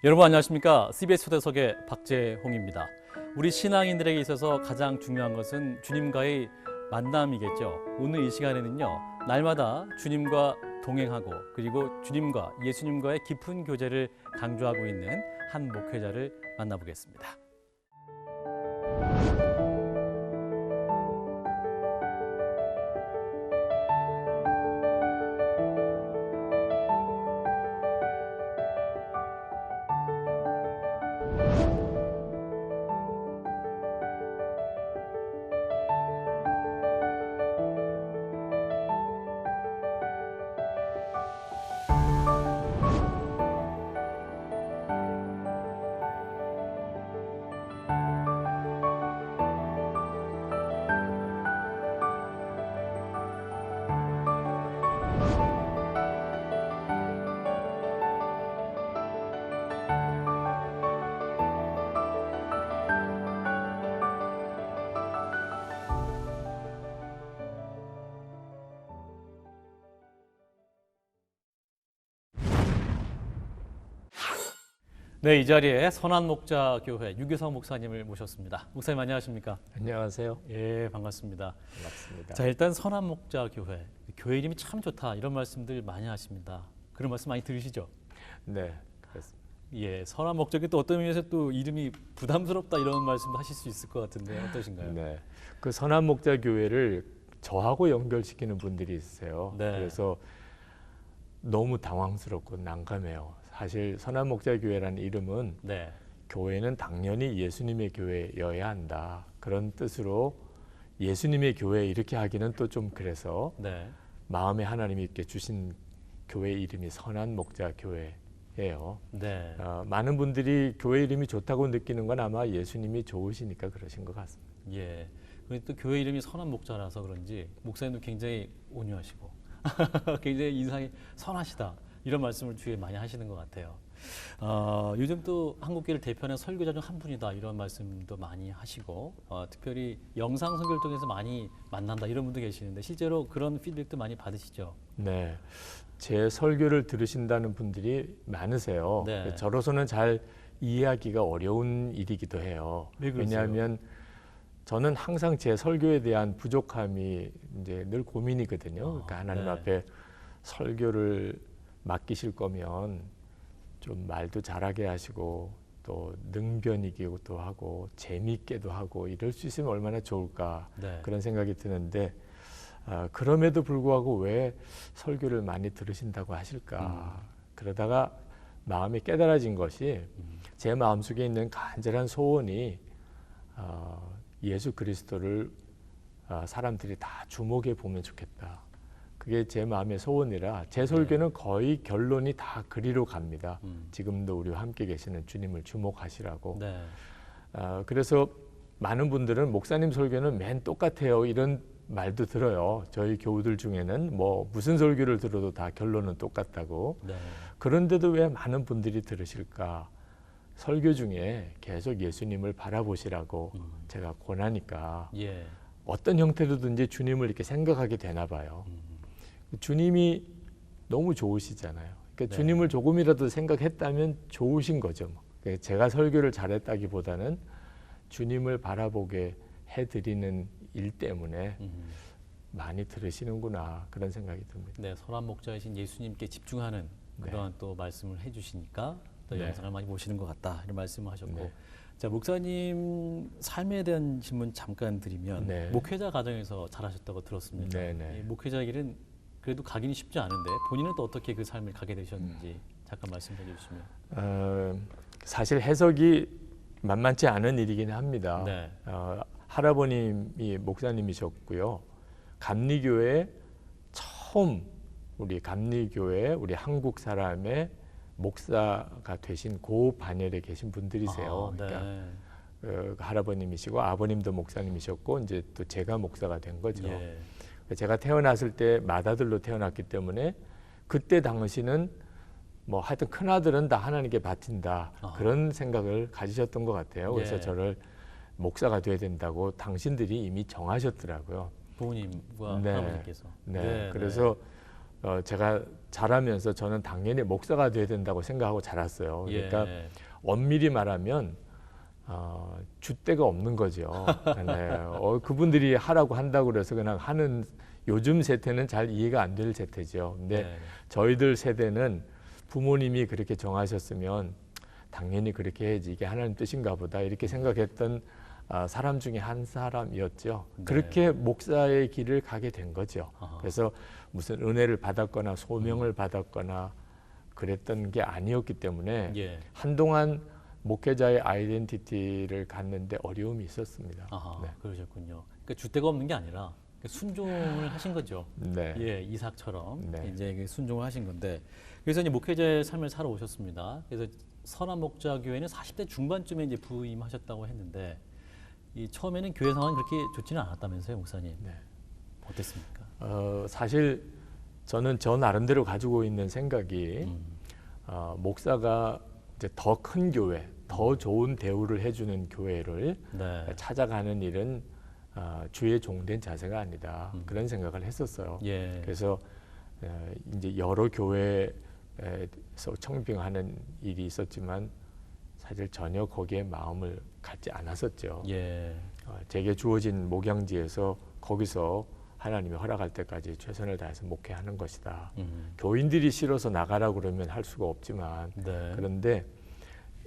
여러분 안녕하십니까? CBS 초대석의 박재홍입니다. 우리 신앙인들에게 있어서 가장 중요한 것은 주님과의 만남이겠죠. 오늘 이 시간에는요, 날마다 주님과 동행하고 그리고 주님과 예수님과의 깊은 교제를 강조하고 있는 한 목회자를 만나보겠습니다. 네, 이 자리에 선한목자교회 유교성 목사님을 모셨습니다. 목사님 안녕하십니까? 안녕하세요. 예, 반갑습니다. 반갑습니다. 자, 일단 선한목자교회, 교회 이름이 참 좋다 이런 말씀들 많이 하십니다. 그런 말씀 많이 들으시죠? 네, 그렇습니다. 예, 선한목자교회 또 어떤 의미에서 또 이름이 부담스럽다 이런 말씀도 하실 수 있을 것 같은데 어떠신가요? 네, 그 선한목자교회를 저하고 연결시키는 분들이 있으세요. 네. 그래서 너무 당황스럽고 난감해요. 사실 선한목자교회라는 이름은 네, 교회는 당연히 예수님의 교회여야 한다. 그런 뜻으로 예수님의 교회 이렇게 하기는 또 좀 그래서 네, 마음에 하나님이 이렇게 주신 교회 이름이 선한목자교회예요. 네. 많은 분들이 교회 이름이 좋다고 느끼는 건 아마 예수님이 좋으시니까 그러신 것 같습니다. 예. 그리고 또 교회 이름이 선한목자라서 그런지 목사님도 굉장히 온유하시고 굉장히 인상이 선하시다. 이런 말씀을 주위에 많이 하시는 것 같아요. 요즘 또 한국교회를 대표하는 설교자 중 한 분이다 이런 말씀도 많이 하시고 특별히 영상 설교를 통해서 많이 만난다 이런 분도 계시는데 실제로 그런 피드백도 많이 받으시죠? 네, 제 설교를 들으신다는 분들이 많으세요. 네. 저로서는 잘 이해하기가 어려운 일이기도 해요. 왜 그러세요? 왜냐하면 저는 항상 제 설교에 대한 부족함이 이제 늘 고민이거든요. 그러니까 하나님 네. 앞에 설교를 맡기실 거면 좀 말도 잘하게 하시고 또 능변이기도 하고 재미있게도 하고 이럴 수 있으면 얼마나 좋을까 네. 그런 생각이 드는데 그럼에도 불구하고 왜 설교를 많이 들으신다고 하실까 그러다가 마음이 깨달아진 것이 제 마음속에 있는 간절한 소원이 예수 그리스도를 사람들이 다 주목해 보면 좋겠다. 그게 제 마음의 소원이라 제 설교는 거의 결론이 다 그리로 갑니다. 지금도 우리와 함께 계시는 주님을 주목하시라고. 네. 그래서 많은 분들은 목사님 설교는 맨 똑같아요. 이런 말도 들어요. 저희 교우들 중에는 뭐 무슨 설교를 들어도 다 결론은 똑같다고. 네. 그런데도 왜 많은 분들이 들으실까? 설교 중에 계속 예수님을 바라보시라고 제가 권하니까 예. 어떤 형태로든지 주님을 이렇게 생각하게 되나 봐요. 주님이 너무 좋으시잖아요. 그러니까 네. 주님을 조금이라도 생각했다면 좋으신 거죠. 그러니까 제가 설교를 잘했다기보다는 주님을 바라보게 해드리는 일 때문에 많이 들으시는구나 그런 생각이 듭니다. 네, 선한목자이신 예수님께 집중하는 그러한 또 말씀을 해주시니까 또 네. 영상을 많이 보시는 것 같다 이런 말씀을 하셨고 네. 자 목사님 삶에 대한 질문 잠깐 드리면 네. 목회자 가정에서 자라셨다고 들었습니다. 네, 네. 이 목회자 길은 그래도 가기는 쉽지 않은데 본인은 또 어떻게 그 삶을 가게 되셨는지 잠깐 말씀해 주시면. 사실 해석이 만만치 않은 일이긴 합니다. 네. 할아버님이 목사님이셨고요. 감리교회 처음 우리 감리교회 우리 한국 사람의 목사가 되신 고 반열에 계신 분들이세요. 네. 그러니까 할아버님이시고 아버님도 목사님이셨고 이제 또 제가 목사가 된 거죠. 예. 제가 태어났을 때 맏아들로 태어났기 때문에 그때 당시는 뭐 하여튼 큰아들은 다 하나님께 바친다 그런 생각을 가지셨던 것 같아요. 그래서 예. 저를 목사가 돼야 된다고 당신들이 이미 정하셨더라고요. 부모님과 네. 할아버지께서. 네. 그래서 제가 자라면서 저는 당연히 목사가 돼야 된다고 생각하고 자랐어요. 그러니까 예. 엄밀히 말하면 줏대가 없는 거죠. 네. 그분들이 하라고 한다고 그래서 그냥 하는 요즘 세대는 잘 이해가 안 될 세대죠. 근데 네. 저희들 세대는 부모님이 그렇게 정하셨으면 당연히 그렇게 해야지 이게 하나님 뜻인가 보다 이렇게 생각했던 사람 중에 한 사람이었죠. 네. 그렇게 목사의 길을 가게 된 거죠. 아하. 그래서 무슨 은혜를 받았거나 소명을 받았거나 그랬던 게 아니었기 때문에 예. 한동안 목회자의 아이덴티티를 갖는데 어려움이 있었습니다. 아하, 네. 그러셨군요. 그러니까 줏대가 없는 게 아니라 순종을 하신 거죠. 네. 예, 이삭처럼 네. 이제 순종을 하신 건데, 그래서 이제 목회자의 삶을 살아오셨습니다. 그래서 선한 목자 교회는 40대 중반쯤에 이제 부임하셨다고 했는데, 이 처음에는 교회 상황이 그렇게 좋지는 않았다면서요, 목사님? 네. 어땠습니까? 사실 저는 저 나름대로 가지고 있는 생각이 목사가 이제 더 큰 교회, 더 좋은 대우를 해주는 교회를 네. 찾아가는 일은 주의 종된 자세가 아니다. 그런 생각을 했었어요. 예. 그래서 이제 여러 교회에서 청빙하는 일이 있었지만 사실 전혀 거기에 마음을 갖지 않았었죠. 예. 제게 주어진 목양지에서 거기서 하나님이 허락할 때까지 최선을 다해서 목회하는 것이다. 교인들이 싫어서 나가라고 그러면 할 수가 없지만 네. 그런데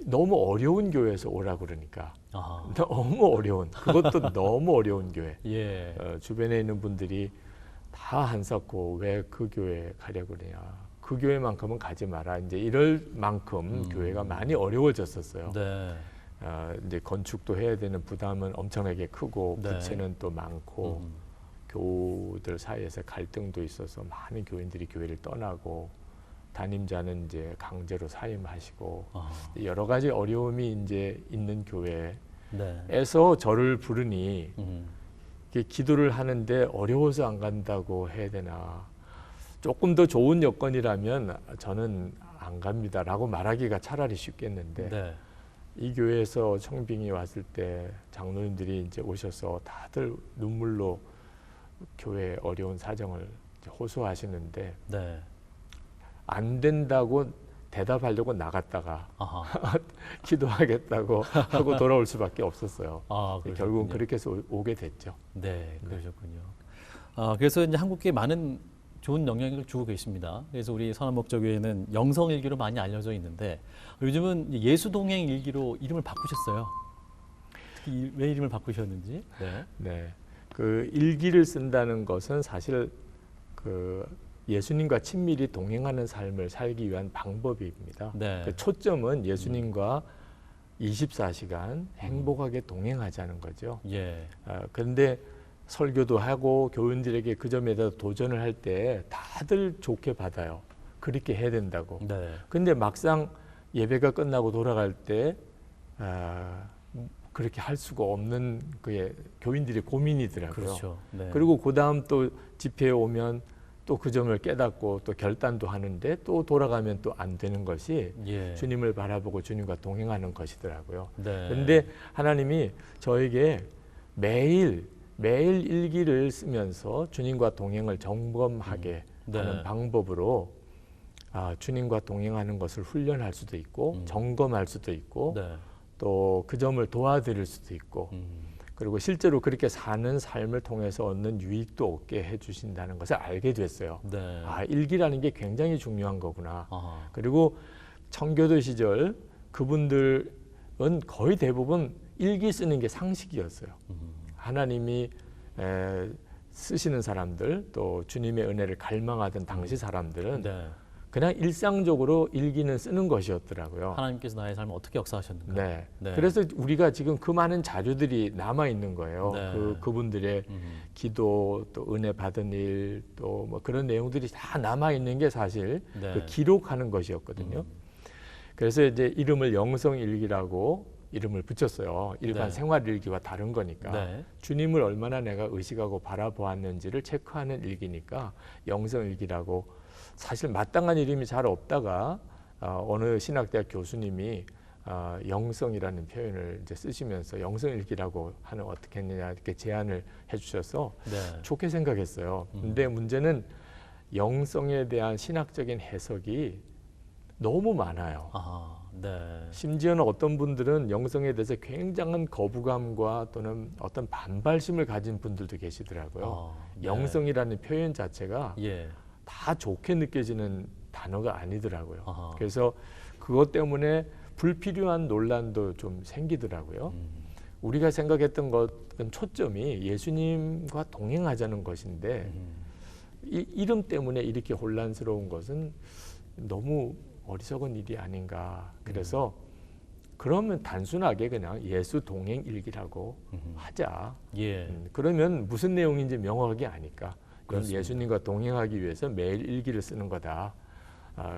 너무 어려운 교회에서 오라고 그러니까 아하. 너무 어려운 그것도 너무 어려운 교회 예. 주변에 있는 분들이 다 한사코 왜 그 교회 가려고 그러냐 그 교회만큼은 가지 마라 이제 이럴 만큼 교회가 많이 어려워졌었어요. 네. 이제 건축도 해야 되는 부담은 엄청나게 크고 네. 부채는 또 많고 교우들 사이에서 갈등도 있어서 많은 교인들이 교회를 떠나고 담임자는 이제 강제로 사임하시고 아하. 여러 가지 어려움이 이제 있는 네. 교회에서 저를 부르니 음. 이게 기도를 하는데 어려워서 안 간다고 해야 되나 조금 더 좋은 여건이라면 저는 안 갑니다라고 말하기가 차라리 쉽겠는데 네. 이 교회에서 청빙이 왔을 때 장로님들이 이제 오셔서 다들 눈물로 교회의 어려운 사정을 이제 호소하시는데 네. 안 된다고 대답하려고 나갔다가 아하. 기도하겠다고 하고 돌아올 수밖에 없었어요. 아, 결국은 그러셨군요. 그렇게 해서 오게 됐죠. 네, 그러셨군요. 그래서 이제 한국교회 많은 좋은 영향을 주고 계십니다. 그래서 우리 선한목자교회는 영성일기로 많이 알려져 있는데 요즘은 예수동행 일기로 이름을 바꾸셨어요. 특히 왜 이름을 바꾸셨는지. 네. 네, 그 일기를 쓴다는 것은 사실 그 예수님과 친밀히 동행하는 삶을 살기 위한 방법입니다. 네. 그 초점은 예수님과 24시간 행복하게 동행하자는 거죠. 예. 그런데 설교도 하고 교인들에게 그 점에다 도전을 할 때 다들 좋게 받아요. 그렇게 해야 된다고. 네. 근데 막상 예배가 끝나고 돌아갈 때 그렇게 할 수가 없는 그게 교인들의 고민이더라고요. 그렇죠. 네. 그리고 그 다음 또 집회에 오면 또 그 점을 깨닫고 또 결단도 하는데 또 돌아가면 또 안 되는 것이 예. 주님을 바라보고 주님과 동행하는 것이더라고요. 네. 그런데 하나님이 저에게 매일 일기를 쓰면서 주님과 동행을 점검하게 네. 하는 방법으로 주님과 동행하는 것을 훈련할 수도 있고 점검할 수도 있고 네. 또 그 점을 도와드릴 수도 있고 그리고 실제로 그렇게 사는 삶을 통해서 얻는 유익도 얻게 해주신다는 것을 알게 됐어요. 네. 일기라는 게 굉장히 중요한 거구나. 아하. 그리고 청교도 시절 그분들은 거의 대부분 일기 쓰는 게 상식이었어요. 하나님이 쓰시는 사람들 또 주님의 은혜를 갈망하던 당시 사람들은 네. 그냥 일상적으로 일기는 쓰는 것이었더라고요. 하나님께서 나의 삶을 어떻게 역사하셨는가. 네. 네. 그래서 우리가 지금 그 많은 자료들이 남아 있는 거예요. 네. 그분들의 기도 또 은혜 받은 일 또 뭐 그런 내용들이 다 남아 있는 게 사실 네. 그 기록하는 것이었거든요. 그래서 이제 이름을 영성일기라고 이름을 붙였어요. 일반 네. 생활일기와 다른 거니까 네. 주님을 얼마나 내가 의식하고 바라보았는지를 체크하는 일기니까 영성일기라고 사실 마땅한 이름이 잘 없다가 어느 신학대학 교수님이 영성이라는 표현을 이제 쓰시면서 영성일기라고 하는 어떻게 했느냐 이렇게 제안을 해주셔서 네. 좋게 생각했어요. 근데 문제는 영성에 대한 신학적인 해석이 너무 많아요. 아, 네. 심지어는 어떤 분들은 영성에 대해서 굉장한 거부감과 또는 어떤 반발심을 가진 분들도 계시더라고요. 네. 영성이라는 표현 자체가 예. 다 좋게 느껴지는 단어가 아니더라고요. 아하. 그래서 그것 때문에 불필요한 논란도 좀 생기더라고요. 우리가 생각했던 것은 초점이 예수님과 동행하자는 것인데 이 이름 때문에 이렇게 혼란스러운 것은 너무 어리석은 일이 아닌가. 그래서 그러면 단순하게 그냥 예수 동행 일기라고 하자. 예. 그러면 무슨 내용인지 명확하게 아니까. 그건 그렇습니다. 예수님과 동행하기 위해서 매일 일기를 쓰는 거다.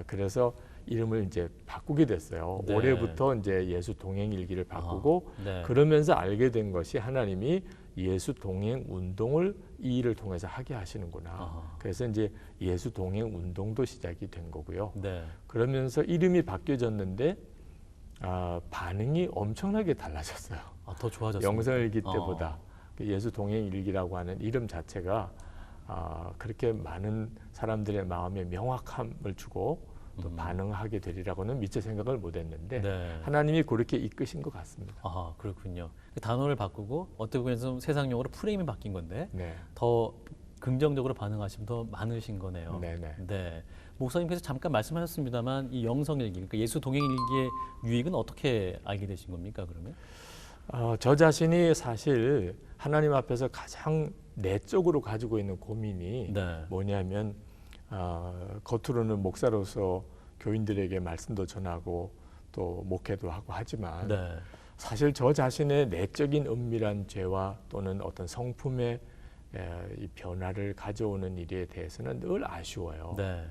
그래서 이름을 이제 바꾸게 됐어요. 네. 올해부터 이제 예수 동행 일기를 바꾸고 네. 그러면서 알게 된 것이 하나님이 예수 동행 운동을 이 일을 통해서 하게 하시는구나. 아하. 그래서 이제 예수 동행 운동도 시작이 된 거고요. 네. 그러면서 이름이 바뀌어졌는데 반응이 엄청나게 달라졌어요. 아, 더 좋아졌어요. 영성일기 때보다 그 예수 동행 일기라고 하는 이름 자체가 그렇게 많은 사람들의 마음에 명확함을 주고 또 반응하게 되리라고는 미처 생각을 못했는데 네. 하나님이 그렇게 이끄신 것 같습니다. 아, 그렇군요. 단어를 바꾸고 어떻게 보면 세상용어로 프레임이 바뀐 건데 네, 더 긍정적으로 반응하시면 더 많으신 거네요. 네, 네. 네. 목사님께서 잠깐 말씀하셨습니다만 이 영성일기, 그러니까 예수 동행일기의 유익은 어떻게 알게 되신 겁니까, 그러면? 저 자신이 사실 하나님 앞에서 가장 내적으로 가지고 있는 고민이 네. 뭐냐면 겉으로는 목사로서 교인들에게 말씀도 전하고 또 목회도 하고 하지만 네. 사실 저 자신의 내적인 은밀한 죄와 또는 어떤 성품의 이 변화를 가져오는 일에 대해서는 늘 아쉬워요. 네.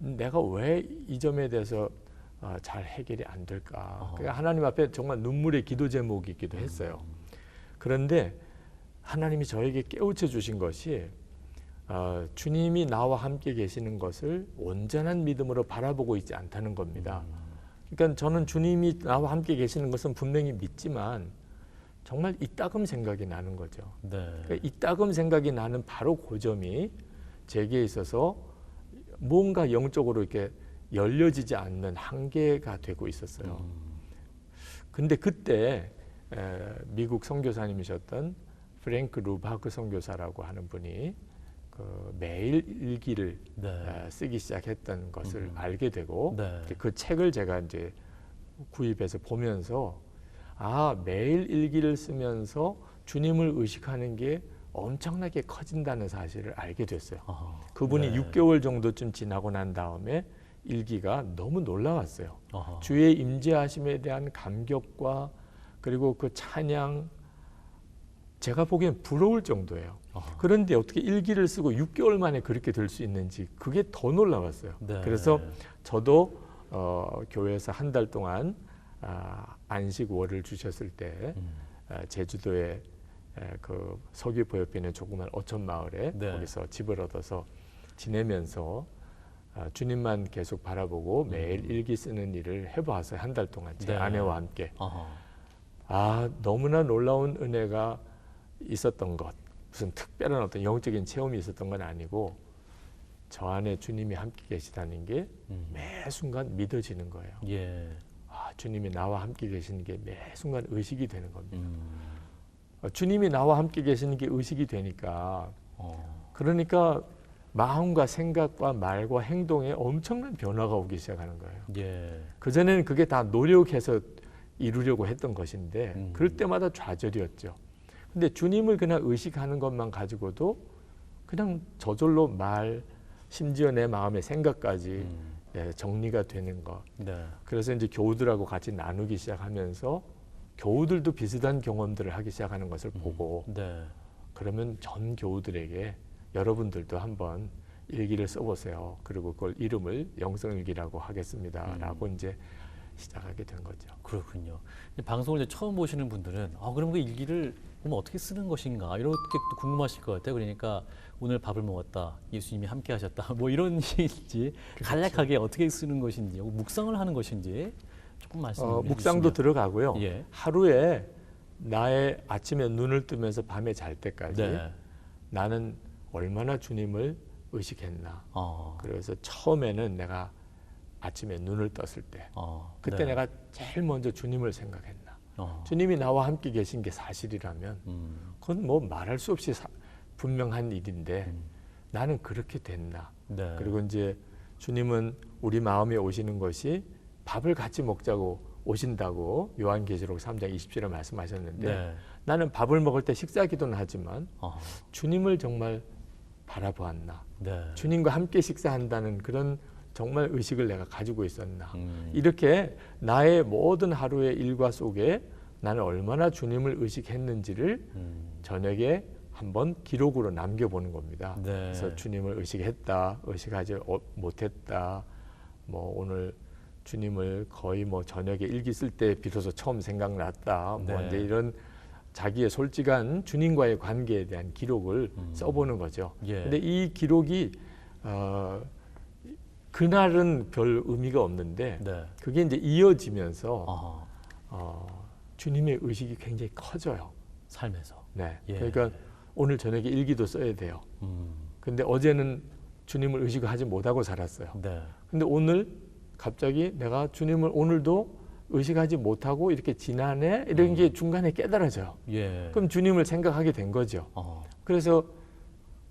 내가 왜 이 점에 대해서 잘 해결이 안 될까? 그러니까 하나님 앞에 정말 눈물의 기도 제목이기도 했어요. 그런데 하나님이 저에게 깨우쳐 주신 것이 주님이 나와 함께 계시는 것을 온전한 믿음으로 바라보고 있지 않다는 겁니다. 그러니까 저는 주님이 나와 함께 계시는 것은 분명히 믿지만 정말 이따금 생각이 나는 거죠. 네. 그러니까 이따금 생각이 나는 바로 그 점이 제게 있어서 뭔가 영적으로 이렇게 열려지지 않는 한계가 되고 있었어요. 근데 그때 미국 선교사님이셨던 프랭크 루바크 선교사라고 하는 분이 매일 일기를 네. 쓰기 시작했던 것을 알게 되고 네. 그 책을 제가 이제 구입해서 보면서 매일 일기를 쓰면서 주님을 의식하는 게 엄청나게 커진다는 사실을 알게 됐어요. 아하. 그분이 네. 6개월 정도 좀 지나고 난 다음에 일기가 너무 놀라웠어요. 아하. 주의 임재하심에 대한 감격과 그리고 그 찬양, 제가 보기엔 부러울 정도예요. 아하. 그런데 어떻게 일기를 쓰고 6개월 만에 그렇게 될 수 있는지 그게 더 놀라웠어요. 네. 그래서 저도 교회에서 한 달 동안 안식월을 주셨을 때 제주도에 그 서귀포 옆에 있는 조그만 어촌 마을에 네. 거기서 집을 얻어서 지내면서 주님만 계속 바라보고 매일 일기 쓰는 일을 해보았어요. 한 달 동안 제 네. 아내와 함께. 아하. 너무나 놀라운 은혜가 있었던 것, 무슨 특별한 어떤 영적인 체험이 있었던 건 아니고 저 안에 주님이 함께 계시다는 게 매 순간 믿어지는 거예요. 예. 주님이 나와 함께 계시는 게 매 순간 의식이 되는 겁니다. 주님이 나와 함께 계시는 게 의식이 되니까 그러니까 마음과 생각과 말과 행동에 엄청난 변화가 오기 시작하는 거예요. 예. 그전에는 그게 다 노력해서 이루려고 했던 것인데 그럴 때마다 좌절이었죠. 근데 주님을 그냥 의식하는 것만 가지고도 그냥 저절로 말, 심지어 내 마음의 생각까지 정리가 되는 것. 네. 그래서 이제 교우들하고 같이 나누기 시작하면서 교우들도 비슷한 경험들을 하기 시작하는 것을 보고 네. 그러면 전 교우들에게 여러분들도 한번 일기를 써보세요. 그리고 그걸 이름을 영성일기라고 하겠습니다. 라고 이제 시작하게 된 거죠. 그렇군요. 방송을 이제 처음 보시는 분들은 그럼 그 일기를 그럼 어떻게 쓰는 것인가 이렇게 또 궁금하실 것 같아요. 그러니까 오늘 밥을 먹었다, 예수님이 함께 하셨다, 뭐 이런 일인지 간략하게 어떻게 쓰는 것인지, 묵상을 하는 것인지 조금 말씀해 묵상도 주시면. 들어가고요. 예. 하루에 나의 아침에 눈을 뜨면서 밤에 잘 때까지 네. 나는 얼마나 주님을 의식했나. 어. 그래서 처음에는 내가 아침에 눈을 떴을 때 그때 네. 내가 제일 먼저 주님을 생각했나. 어. 주님이 나와 함께 계신 게 사실이라면 그건 뭐 말할 수 없이 분명한 일인데 나는 그렇게 됐나. 네. 그리고 이제 주님은 우리 마음에 오시는 것이 밥을 같이 먹자고 오신다고 요한계시록 3장 20절에 말씀하셨는데 네. 나는 밥을 먹을 때 식사 기도는 하지만 어. 주님을 정말 바라보았나. 네. 주님과 함께 식사한다는 그런 정말 의식을 내가 가지고 있었나. 음. 이렇게 나의 모든 하루의 일과 속에 나는 얼마나 주님을 의식했는지를 저녁에 한번 기록으로 남겨보는 겁니다. 네. 그래서 주님을 의식했다, 의식하지 못했다, 뭐 오늘 주님을 거의 뭐 저녁에 일기 쓸 때 비로소 처음 생각났다, 뭐 네. 이제 이런 자기의 솔직한 주님과의 관계에 대한 기록을 써보는 거죠. 예. 근데 이 기록이 그날은 별 의미가 없는데 네. 그게 이제 이어지면서 아하. 주님의 의식이 굉장히 커져요. 삶에서. 네. 예. 그러니까 오늘 저녁에 일기도 써야 돼요. 음. 근데 어제는 주님을 의식하지 못하고 살았어요. 네. 근데 오늘 갑자기 내가 주님을 오늘도 의식하지 못하고 이렇게 지나네 이런 게 중간에 깨달아져요. 예. 그럼 주님을 생각하게 된 거죠. 그래서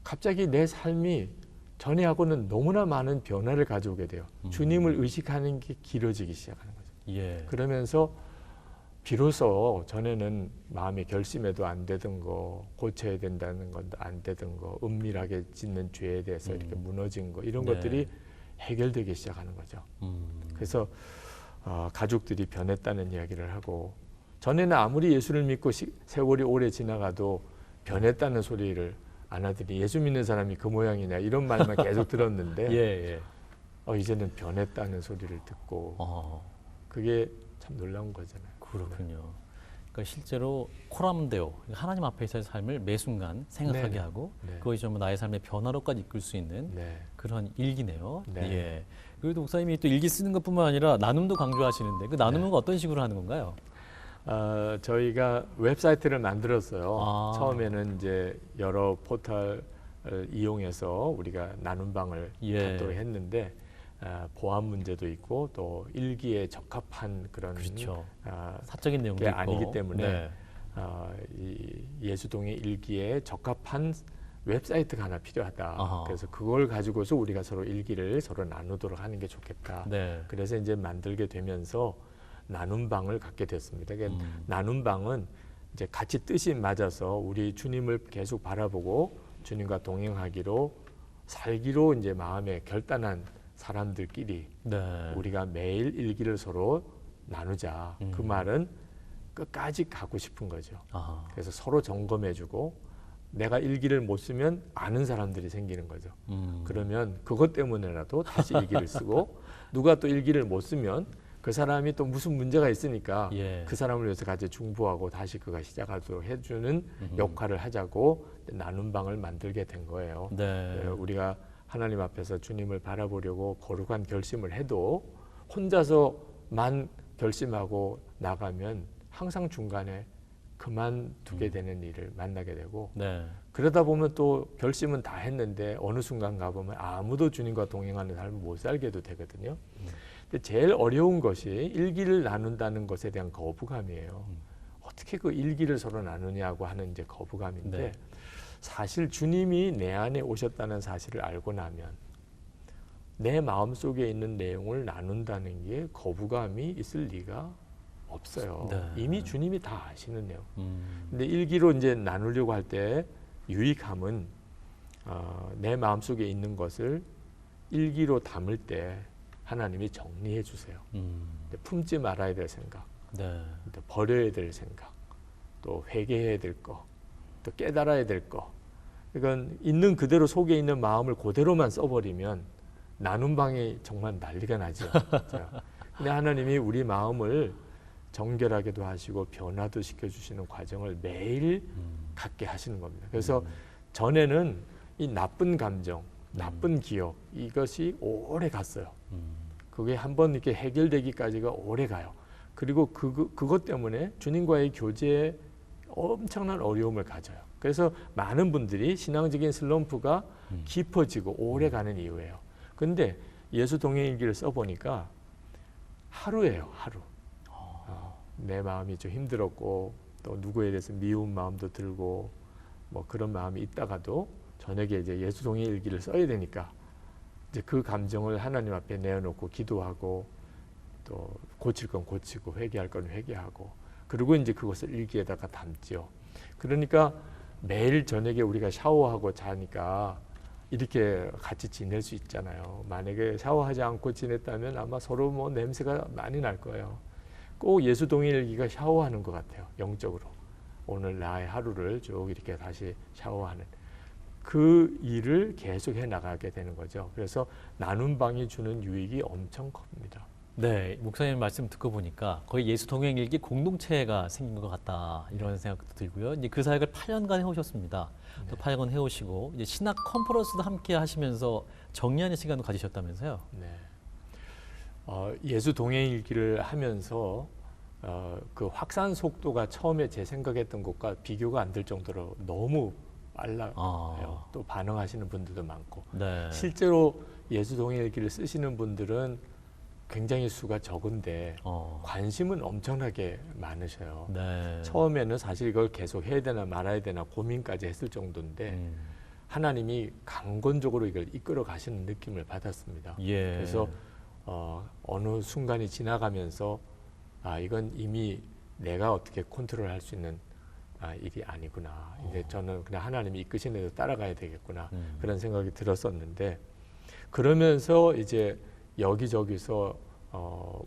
갑자기 내 삶이 전에하고는 너무나 많은 변화를 가져오게 돼요. 주님을 의식하는 게 길어지기 시작하는 거죠. 예. 그러면서 비로소 전에는 마음의 결심에도 안 되던 거, 고쳐야 된다는 건 안 되던 거, 은밀하게 짓는 죄에 대해서 이렇게 무너진 거 이런 네. 것들이 해결되기 시작하는 거죠. 그래서 가족들이 변했다는 이야기를 하고 전에는 아무리 예수를 믿고 세월이 오래 지나가도 변했다는 소리를 안 하더니 예수 믿는 사람이 그 모양이냐 이런 말만 계속 들었는데 예. 예. 이제는 변했다는 소리를 듣고 그게 참 놀라운 거잖아요. 그렇군요. 그러니까 실제로 코람데오 하나님 앞에서의 삶을 매 순간 생각하게 네. 하고 네. 그것이 좀 나의 삶의 변화로까지 이끌 수 있는 네. 그런 일기네요. 네. 예. 그리고 목사님이 또 일기 쓰는 것뿐만 아니라 나눔도 강조하시는데 그 나눔은 어떤 식으로 하는 건가요? 저희가 웹사이트를 만들었어요. 아. 처음에는 이제 여러 포털을 이용해서 우리가 나눔방을 예. 갖도록 했는데 보안 문제도 있고 또 일기에 적합한 그런 그렇죠. 아, 사적인 내용도 게 있고. 아니기 때문에 네. 이 예수동의 일기에 적합한 웹사이트가 하나 필요하다. 아하. 그래서 그걸 가지고서 우리가 서로 일기를 서로 나누도록 하는 게 좋겠다. 네. 그래서 이제 만들게 되면서 나눔방을 갖게 됐습니다. 그러니까 나눔방은 이제 같이 뜻이 맞아서 우리 주님을 계속 바라보고 주님과 동행하기로 살기로 이제 마음에 결단한 사람들끼리 네. 우리가 매일 일기를 서로 나누자. 그 말은 끝까지 가고 싶은 거죠. 아하. 그래서 서로 점검해주고 내가 일기를 못 쓰면 아는 사람들이 생기는 거죠. 그러면 그것 때문에라도 다시 일기를 쓰고 누가 또 일기를 못 쓰면 그 사람이 또 무슨 문제가 있으니까 예. 그 사람을 위해서 같이 중보하고 다시 그가 시작하도록 해주는 역할을 하자고 나눔방을 만들게 된 거예요. 네. 우리가 하나님 앞에서 주님을 바라보려고 거룩한 결심을 해도 혼자서만 결심하고 나가면 항상 중간에 그만두게 되는 일을 만나게 되고 네. 그러다 보면 또 결심은 다 했는데 어느 순간 가보면 아무도 주님과 동행하는 삶을 못 살게도 되거든요. 근데 제일 어려운 것이 일기를 나눈다는 것에 대한 거부감이에요. 어떻게 그 일기를 서로 나누냐고 하는 이제 거부감인데 네. 사실 주님이 내 안에 오셨다는 사실을 알고 나면 내 마음속에 있는 내용을 나눈다는 게 거부감이 있을 리가 없어요. 네. 이미 주님이 다 아시는 내용. 근데 일기로 이제 나누려고 할 때 유익함은 내 마음속에 있는 것을 일기로 담을 때 하나님이 정리해 주세요. 품지 말아야 될 생각, 네. 또 버려야 될 생각, 또 회개해야 될 거, 또 깨달아야 될 거. 이건 있는 그대로 속에 있는 마음을 그대로만 써버리면 나눔방이 정말 난리가 나죠. 근데 하나님이 우리 마음을 정결하게도 하시고 변화도 시켜주시는 과정을 매일 갖게 하시는 겁니다. 그래서 전에는 이 나쁜 감정, 나쁜 기억 이것이 오래 갔어요. 그게 한번 이렇게 해결되기까지가 오래 가요. 그리고 그것 때문에 주님과의 교제에 엄청난 어려움을 가져요. 그래서 많은 분들이 신앙적인 슬럼프가 깊어지고 오래 가는 이유예요. 근데 예수 동행일기를 써보니까 하루예요, 하루. 내 마음이 좀 힘들었고 또 누구에 대해서 미운 마음도 들고 뭐 그런 마음이 있다가도 저녁에 이제 예수 동행일기를 써야 되니까 이제 그 감정을 하나님 앞에 내어놓고 기도하고 또 고칠 건 고치고 회개할 건 회개하고 그리고 이제 그것을 일기에다가 담지요. 그러니까 매일 저녁에 우리가 샤워하고 자니까 이렇게 같이 지낼 수 있잖아요. 만약에 샤워하지 않고 지냈다면 아마 서로 뭐 냄새가 많이 날 거예요. 꼭 예수 동행일기가 샤워하는 것 같아요. 영적으로. 오늘 나의 하루를 쭉 이렇게 다시 샤워하는 그 일을 계속 해 나가게 되는 거죠. 그래서 나눔 방이 주는 유익이 엄청 큽니다. 네, 목사님 말씀 듣고 보니까 거의 예수 동행일기 공동체가 생긴 것 같다 이런 생각도 들고요. 이제 그 사역을 8년간 해오셨습니다. 또 8년간 해오시고 이제 신학 컨퍼런스도 함께 하시면서 정리하는 시간도 가지셨다면서요? 네. 예수 동행일기를 하면서 그 확산 속도가 처음에 제 생각했던 것과 비교가 안 될 정도로 너무 빨라요. 또 반응하시는 분들도 많고 네. 실제로 예수 동행일기를 쓰시는 분들은 굉장히 수가 적은데 관심은 엄청나게 많으셔요. 네. 처음에는 사실 이걸 계속 해야 되나 말아야 되나 고민까지 했을 정도인데 하나님이 강권적으로 이걸 이끌어 가시는 느낌을 받았습니다. 예. 그래서 어느 순간이 지나가면서 이건 이미 내가 어떻게 컨트롤할 수 있는 일이 아니구나. 이제 저는 그냥 하나님이 이끄신 대로 따라가야 되겠구나. 그런 생각이 들었었는데 그러면서 이제 여기저기서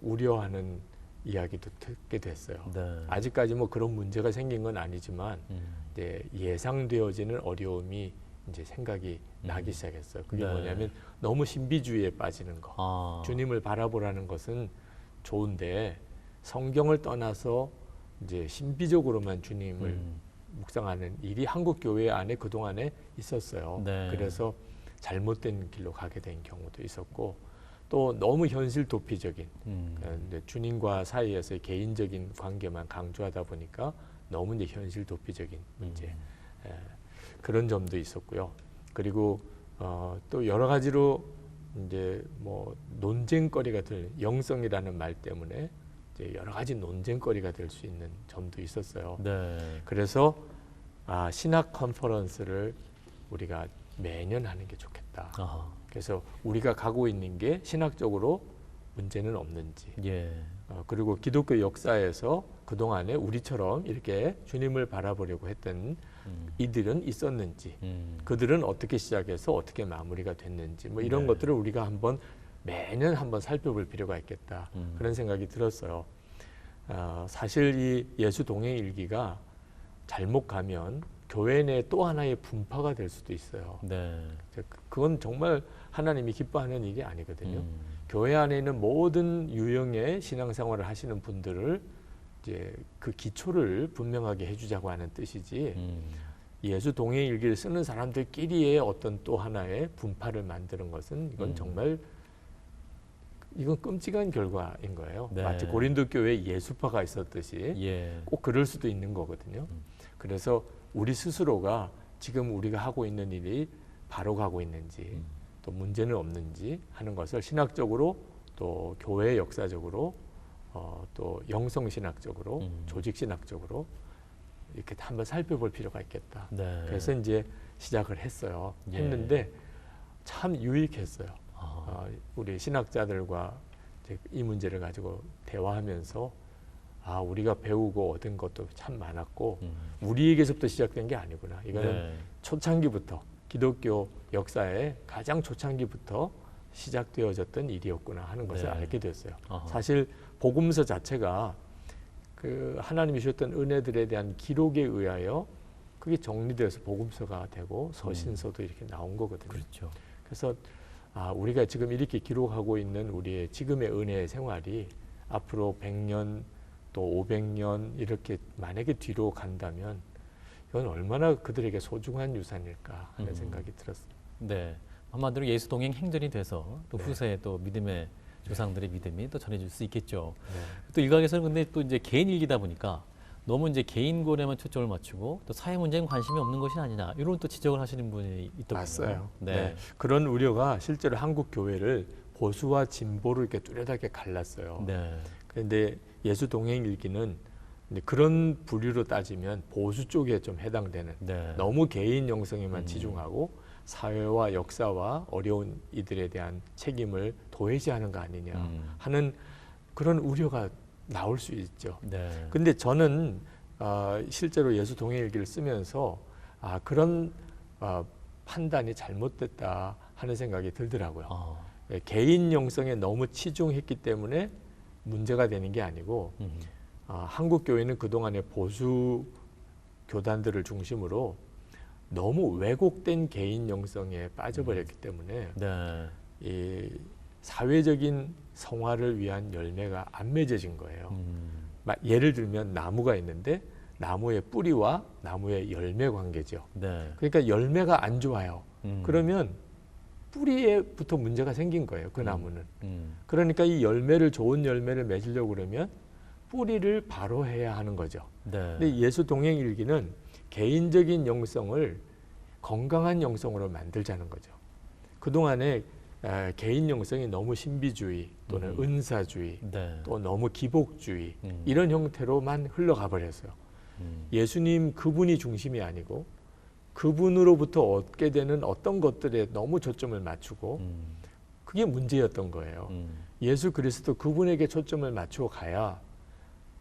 우려하는 이야기도 듣게 됐어요. 네. 아직까지 뭐 그런 문제가 생긴 건 아니지만 이제 예상되어지는 어려움이 이제 생각이 나기 시작했어요. 그게 네. 뭐냐면 너무 신비주의에 빠지는 거. 주님을 바라보라는 것은 좋은데 성경을 떠나서 이제 신비적으로만 주님을 묵상하는 일이 한국 교회 안에 그 동안에 있었어요. 네. 그래서 잘못된 길로 가게 된 경우도 있었고 또 너무 현실 도피적인 주님과 사이에서의 개인적인 관계만 강조하다 보니까 너무 이제 현실 도피적인 문제 그런 점도 있었고요. 그리고 또 여러 가지로 이제 뭐 논쟁거리가 될 영성이라는 말 때문에 이제 여러 가지 논쟁거리가 될 수 있는 점도 있었어요. 네. 그래서 신학 컨퍼런스를 우리가 매년 하는 게 좋겠다. 그래서 우리가 가고 있는 게 신학적으로 문제는 없는지 예. 그리고 기독교 역사에서 그동안에 우리처럼 이렇게 주님을 바라보려고 했던 이들은 있었는지 그들은 어떻게 시작해서 어떻게 마무리가 됐는지 뭐 이런 네. 것들을 우리가 매년 한번 살펴볼 필요가 있겠다. 그런 생각이 들었어요. 사실 이 예수 동행일기가 잘못 가면 교회 내 또 하나의 분파가 될 수도 있어요. 네. 그건 정말 하나님이 기뻐하는 일이 아니거든요. 교회 안에 있는 모든 유형의 신앙생활을 하시는 분들을 이제 그 기초를 분명하게 해주자고 하는 뜻이지. 예수 동행일기를 쓰는 사람들끼리의 어떤 또 하나의 분파를 만드는 것은 이건 정말 이건 끔찍한 결과인 거예요. 네. 마치 고린도 교회에 예수파가 있었듯이 예. 꼭 그럴 수도 있는 거거든요. 그래서 우리 스스로가 지금 우리가 하고 있는 일이 바로 가고 있는지 또 문제는 없는지 하는 것을 신학적으로 또 교회 역사적으로 또 영성신학적으로 조직신학적으로 이렇게 한번 살펴볼 필요가 있겠다. 네. 그래서 이제 시작을 했어요. 예. 했는데 참 유익했어요. 우리 신학자들과 이제 이 문제를 가지고 대화하면서 우리가 배우고 얻은 것도 참 많았고 우리에게서부터 시작된 게 아니구나. 이거는 네. 초창기부터 기독교 역사의 가장 초창기부터 시작되어졌던 일이었구나 하는 것을 네. 알게 됐어요. 아하. 사실 복음서 자체가 그 하나님이 주셨던 은혜들에 대한 기록에 의하여 그게 정리되어서 복음서가 되고 서신서도 이렇게 나온 거거든요. 그렇죠. 그래서 우리가 지금 이렇게 기록하고 있는 우리의 지금의 은혜의 생활이 앞으로 100년 또 500년 이렇게 만약에 뒤로 간다면 이건 얼마나 그들에게 소중한 유산일까 하는 생각이 들었습니다. 네. 한마디로 예수 동행 행전이 돼서 또 네. 후세에 또 믿음의 조상들의 믿음이 또 전해질 수 있겠죠. 네. 또 일각에서는 근데 또 이제 개인 일기다 보니까 너무 이제 개인권에만 초점을 맞추고 또 사회 문제에 관심이 없는 것이 아니냐 이런 또 지적을 하시는 분이 있더군요. 맞아요. 네. 네. 그런 우려가 실제로 한국 교회를 보수와 진보로 이렇게 뚜렷하게 갈랐어요. 네. 그런데 예수 동행 일기는 이제 그런 부류로 따지면 보수 쪽에 좀 해당되는 네. 너무 개인 영성에만 치중하고 사회와 역사와 어려운 이들에 대한 책임을 도외시하는 거 아니냐 하는 그런 우려가 나올 수 있죠. 네. 근데 저는 실제로 예수 동행일기를 쓰면서 그런 판단이 잘못됐다 하는 생각이 들더라고요. 개인 영성에 너무 치중했기 때문에 문제가 되는 게 아니고 한국 교회는 그동안에 보수 교단들을 중심으로 너무 왜곡된 개인 영성에 빠져버렸기 때문에 네. 이 사회적인 성화를 위한 열매가 안 맺어진 거예요. 예를 들면 나무가 있는데 나무의 뿌리와 나무의 열매 관계죠. 네. 그러니까 열매가 안 좋아요. 그러면 뿌리에부터 문제가 생긴 거예요. 그 나무는. 그러니까 이 열매를 좋은 열매를 맺으려고 그러면 뿌리를 바로 해야 하는 거죠. 네. 근데 예수 동행 일기는 개인적인 영성을 건강한 영성으로 만들자는 거죠. 그동안에 개인 영성이 너무 신비주의 또는 은사주의 네. 또 너무 기복주의 이런 형태로만 흘러가 버렸어요. 예수님 그분이 중심이 아니고 그분으로부터 얻게 되는 어떤 것들에 너무 초점을 맞추고 그게 문제였던 거예요. 예수 그리스도 그분에게 초점을 맞추어 가야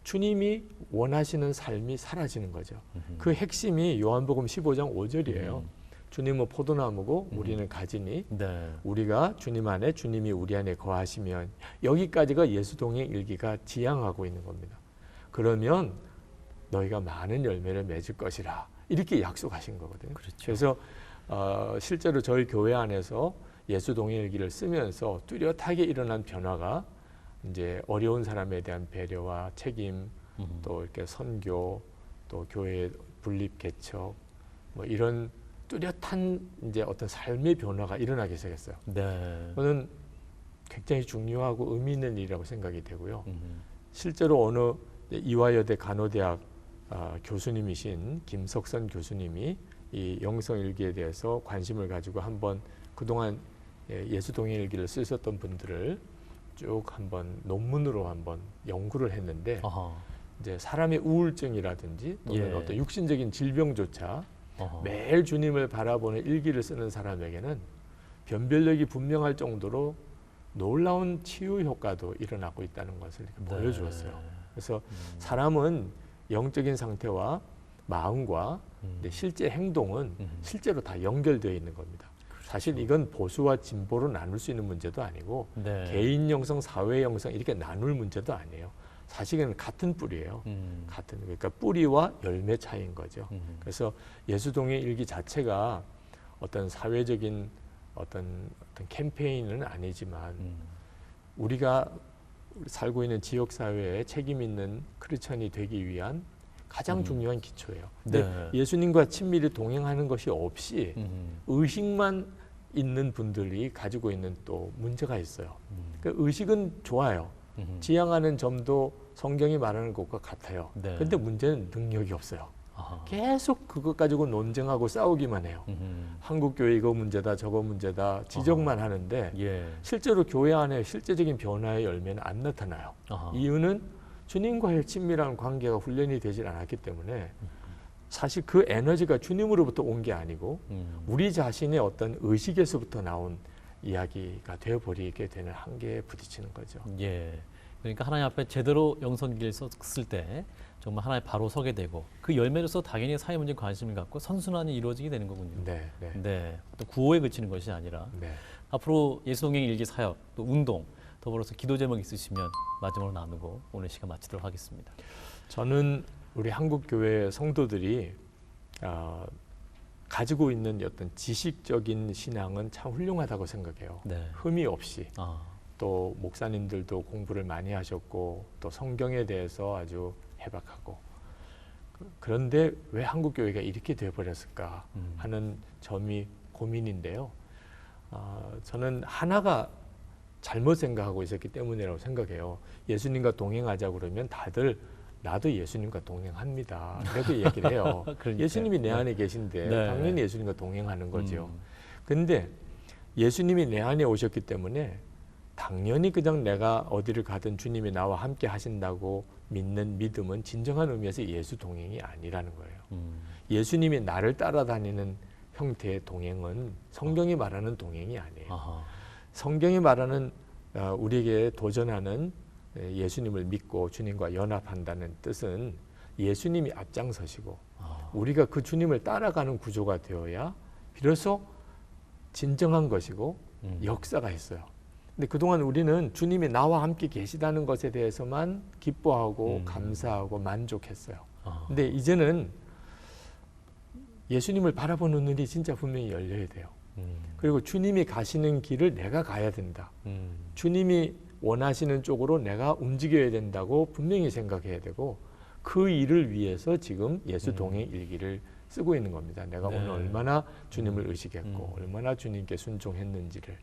주님이 원하시는 삶이 사라지는 거죠. 그 핵심이 요한복음 15장 5절이에요. 주님은 포도나무고 우리는 가지니 네. 우리가 주님 안에 주님이 우리 안에 거하시면 여기까지가 예수 동행 일기가 지향하고 있는 겁니다. 그러면 너희가 많은 열매를 맺을 것이라 이렇게 약속하신 거거든요. 그렇죠. 그래서 실제로 저희 교회 안에서 예수 동행 일기를 쓰면서 뚜렷하게 일어난 변화가 이제 어려운 사람에 대한 배려와 책임, 또 이렇게 선교, 또 교회 분립 개척, 뭐 이런 뚜렷한 이제 어떤 삶의 변화가 일어나기 시작했어요. 네. 저는 굉장히 중요하고 의미 있는 일이라고 생각이 되고요. 실제로 어느 이화여대 간호대학 교수님이신 김석선 교수님이 이 영성일기에 대해서 관심을 가지고 한번 그동안 예수 동행일기를 쓰셨던 분들을 쭉 한번 논문으로 한번 연구를 했는데 이제 사람의 우울증이라든지 또는 어떤 육신적인 질병조차 매일 주님을 바라보는 일기를 쓰는 사람에게는 변별력이 분명할 정도로 놀라운 치유 효과도 일어나고 있다는 것을 이렇게 보여주었어요. 그래서 사람은 영적인 상태와 마음과 실제 행동은 실제로 다 연결되어 있는 겁니다. 사실 이건 보수와 진보로 나눌 수 있는 문제도 아니고 개인 영성, 사회 영성 이렇게 나눌 문제도 아니에요. 사실은 같은 뿌리예요. 같은 그러니까 뿌리와 열매 차이인 거죠. 그래서 예수동의 일기 자체가 어떤 사회적인 어떤 캠페인은 아니지만 우리가 살고 있는 지역 사회에 책임 있는 크리스천이 되기 위한 가장 중요한 기초예요. 근데 예수님과 친밀히 동행하는 것이 없이 의식만 있는 분들이 가지고 있는 또 문제가 있어요. 그러니까 의식은 좋아요. 지향하는 점도 성경이 말하는 것과 같아요. 그런데 문제는 능력이 없어요. 계속 그것 가지고 논쟁하고 싸우기만 해요. 한국 교회 이거 문제다 저거 문제다 지적만 하는데 실제로 교회 안에 실제적인 변화의 열매는 안 나타나요. 이유는 주님과의 친밀한 관계가 훈련이 되질 않았기 때문에 사실 그 에너지가 주님으로부터 온 게 아니고 우리 자신의 어떤 의식에서부터 나온 이야기가 되어버리게 되는 한계에 부딪히는 거죠. 그러니까 하나님 앞에 제대로 영성기를 썼을 때 정말 하나님 바로 서게 되고 그 열매로서 당연히 사회 문제에 관심을 갖고 선순환이 이루어지게 되는 거군요. 또 구호에 그치는 것이 아니라 앞으로 예수동행 일기 사역 또 운동 더불어서 기도 제목 있으시면 마지막으로 나누고 오늘 시간 마치도록 하겠습니다. 저는 우리 한국 교회 성도들이 가지고 있는 어떤 지식적인 신앙은 참 훌륭하다고 생각해요. 흠이 없이. 또 목사님들도 공부를 많이 하셨고 또 성경에 대해서 아주 해박하고 그런데 왜 한국 교회가 이렇게 되어버렸을까 하는 점이 고민인데요. 저는 하나가 잘못 생각하고 있었기 때문이라고 생각해요. 예수님과 동행하자 그러면 다들 나도 예수님과 동행합니다. 이렇게 얘기를 해요. 그러니까요. 예수님이 내 네. 안에 계신데 네. 당연히 예수님과 동행하는 거죠. 음. 근데 예수님이 내 안에 오셨기 때문에 당연히 그냥 내가 어디를 가든 주님이 나와 함께 하신다고 믿는 믿음은 진정한 의미에서 예수 동행이 아니라는 거예요. 예수님이 나를 따라다니는 형태의 동행은 성경이 말하는 동행이 아니에요. 아하. 성경이 말하는 우리에게 도전하는 예수님을 믿고 주님과 연합한다는 뜻은 예수님이 앞장서시고 우리가 그 주님을 따라가는 구조가 되어야 비로소 진정한 것이고 역사가 있어요. 근데 그동안 우리는 주님이 나와 함께 계시다는 것에 대해서만 기뻐하고 감사하고 만족했어요. 근데 이제는 예수님을 바라보는 눈이 진짜 분명히 열려야 돼요. 그리고 주님이 가시는 길을 내가 가야 된다. 주님이 원하시는 쪽으로 내가 움직여야 된다고 분명히 생각해야 되고 그 일을 위해서 지금 예수 동행 일기를 쓰고 있는 겁니다. 내가 네. 오늘 얼마나 주님을 의식했고 얼마나 주님께 순종했는지를.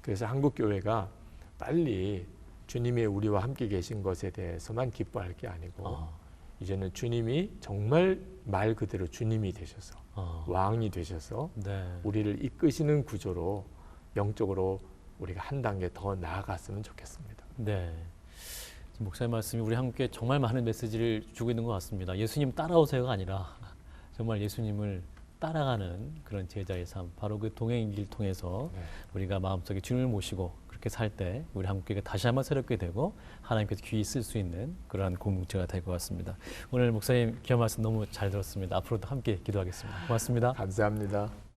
그래서 한국교회가 빨리 주님이 우리와 함께 계신 것에 대해서만 기뻐할 게 아니고 이제는 주님이 정말 말 그대로 주님이 되셔서 왕이 되셔서 네. 우리를 이끄시는 구조로 영적으로 우리가 한 단계 더 나아갔으면 좋겠습니다. 네. 지금 목사님 말씀이 우리 한국에 정말 많은 메시지를 주고 있는 것 같습니다. 예수님 따라오세요가 아니라 정말 예수님을 따라가는 그런 제자의 삶, 바로 그 동행의 길 통해서 네. 우리가 마음속에 주님을 모시고 그렇게 살 때 우리 한국교회가 다시 한번 새롭게 되고 하나님께서 귀히 쓸 수 있는 그러한 공동체가 될 것 같습니다. 오늘 목사님 귀한 말씀 너무 잘 들었습니다. 앞으로도 함께 기도하겠습니다. 고맙습니다. 감사합니다.